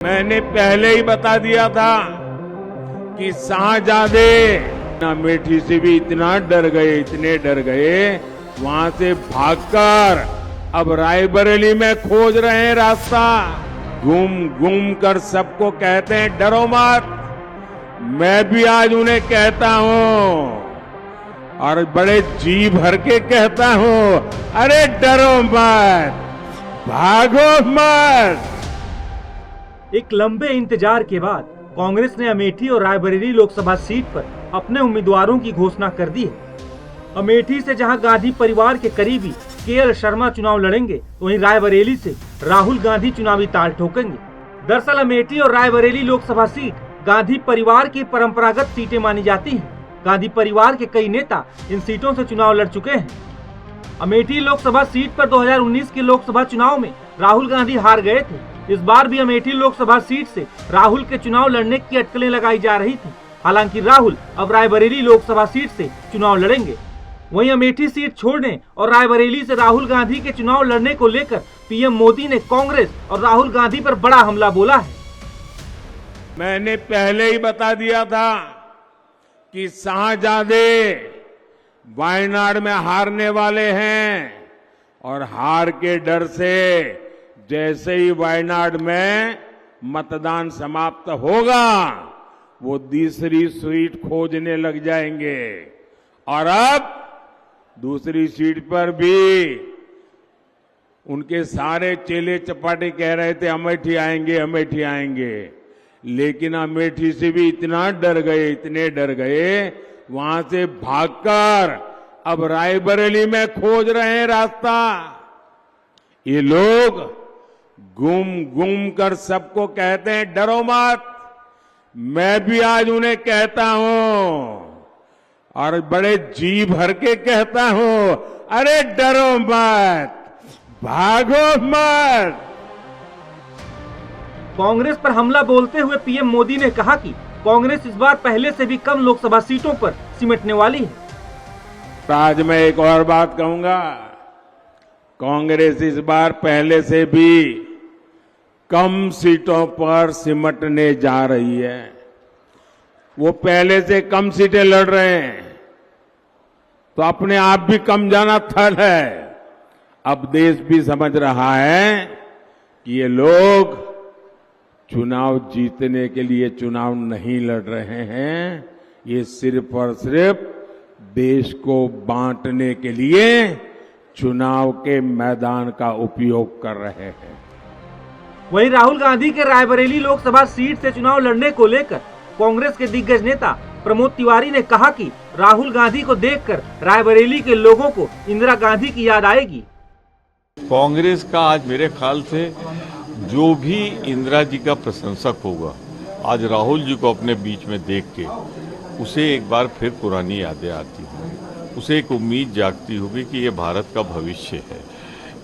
मैंने पहले ही बता दिया था कि शाहजादे अमेठी से भी इतना डर गए वहां से भागकर अब रायबरेली में खोज रहे हैं रास्ता। घूम कर सबको कहते हैं डरो मत। मैं भी आज उन्हें कहता हूं और बड़े जी भर के कहता हूं, अरे डरो मत, भागो मत। एक लंबे इंतजार के बाद कांग्रेस ने अमेठी और रायबरेली लोकसभा सीट पर अपने उम्मीदवारों की घोषणा कर दी है। अमेठी से जहां गांधी परिवार के करीबी केएल शर्मा चुनाव लड़ेंगे, वहीं रायबरेली से राहुल गांधी चुनावी ताल ठोकेंगे। दरअसल अमेठी और रायबरेली लोकसभा सीट गांधी परिवार की परंपरागत सीटें मानी जाती हैं। गांधी परिवार के कई नेता इन सीटों से चुनाव लड़ चुके हैं। अमेठी लोकसभा सीट पर 2019 के लोकसभा चुनाव में राहुल गांधी हार गए थे। इस बार भी अमेठी लोकसभा सीट से राहुल के चुनाव लड़ने की अटकलें लगाई जा रही थी। हालांकि राहुल अब रायबरेली लोकसभा सीट से चुनाव लड़ेंगे। वहीं अमेठी सीट छोड़ने और रायबरेली से राहुल गांधी के चुनाव लड़ने को लेकर पीएम मोदी ने कांग्रेस और राहुल गांधी पर बड़ा हमला बोला है। मैंने पहले ही बता दिया था कि शाहजादे वायनाड में हारने वाले हैं और हार के डर से जैसे ही वायनाड में मतदान समाप्त होगा वो दूसरी सीट खोजने लग जाएंगे। और अब दूसरी सीट पर भी उनके सारे चेले चपाटे कह रहे थे अमेठी आएंगे, लेकिन अमेठी से भी इतना डर गए वहां से भागकर अब रायबरेली में खोज रहे हैं रास्ता। ये लोग घूम कर सबको कहते हैं डरो मत। मैं भी आज उन्हें कहता हूं और बड़े जी भर के कहता हूं, अरे डरो मत, भागो मत। कांग्रेस पर हमला बोलते हुए पीएम मोदी ने कहा कि कांग्रेस इस बार पहले से भी कम लोकसभा सीटों पर सिमटने वाली है। आज मैं एक और बात कहूंगा, कांग्रेस इस बार पहले से भी कम सीटों पर सिमटने जा रही है। वो पहले से कम सीटें लड़ रहे हैं तो अपने आप भी कम जाना थल है। अब देश भी समझ रहा है कि ये लोग चुनाव जीतने के लिए चुनाव नहीं लड़ रहे हैं, ये सिर्फ और सिर्फ देश को बांटने के लिए चुनाव के मैदान का उपयोग कर रहे हैं। वहीं राहुल गांधी के रायबरेली लोकसभा सीट से चुनाव लड़ने को लेकर कांग्रेस के दिग्गज नेता प्रमोद तिवारी ने कहा कि राहुल गांधी को देखकर रायबरेली के लोगों को इंदिरा गांधी की याद आएगी। कांग्रेस का आज मेरे ख्याल से जो भी इंदिरा जी का प्रशंसक होगा, आज राहुल जी को अपने बीच में देख के उसे एक बार फिर पुरानी यादें आती होंगी, उसे एक उम्मीद जागती होगी कि ये भारत का भविष्य है।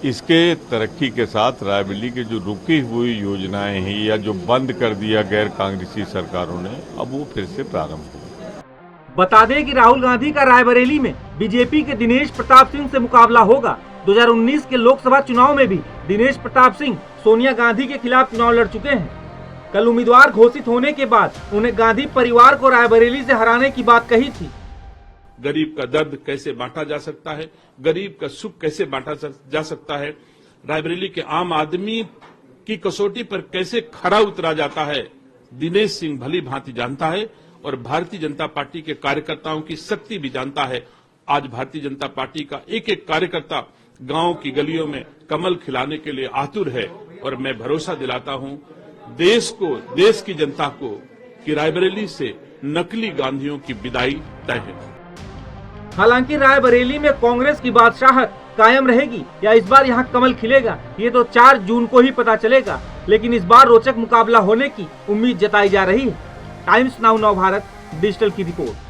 इसके तरक्की के साथ रायबरेली के जो रुकी हुई योजनाएं हैं या जो बंद कर दिया गैर कांग्रेसी सरकारों ने, अब वो फिर से प्रारंभ होगा। बता दें कि राहुल गांधी का रायबरेली में बीजेपी के दिनेश प्रताप सिंह से मुकाबला होगा। 2019 के लोकसभा चुनाव में भी दिनेश प्रताप सिंह सोनिया गांधी के खिलाफ चुनाव लड़ चुके हैं। कल उम्मीदवार घोषित होने के बाद उन्हें गांधी परिवार को रायबरेली से हराने की बात कही थी। गरीब का दर्द कैसे बांटा जा सकता है, गरीब का सुख कैसे बांटा जा सकता है, रायबरेली के आम आदमी की कसौटी पर कैसे खरा उतरा जाता है, दिनेश सिंह भली भांति जानता है और भारतीय जनता पार्टी के कार्यकर्ताओं की शक्ति भी जानता है। आज भारतीय जनता पार्टी का एक एक कार्यकर्ता गांव की गलियों में कमल खिलाने के लिए आतुर है और मैं भरोसा दिलाता हूं देश को, देश की जनता को कि रायबरेली से नकली गांधियों की विदाई तय है। हालांकि रायबरेली में कांग्रेस की बादशाहत कायम रहेगी या इस बार यहां कमल खिलेगा, ये तो 4 जून को ही पता चलेगा। लेकिन इस बार रोचक मुकाबला होने की उम्मीद जताई जा रही है। टाइम्स नाउ नव भारत डिजिटल की रिपोर्ट।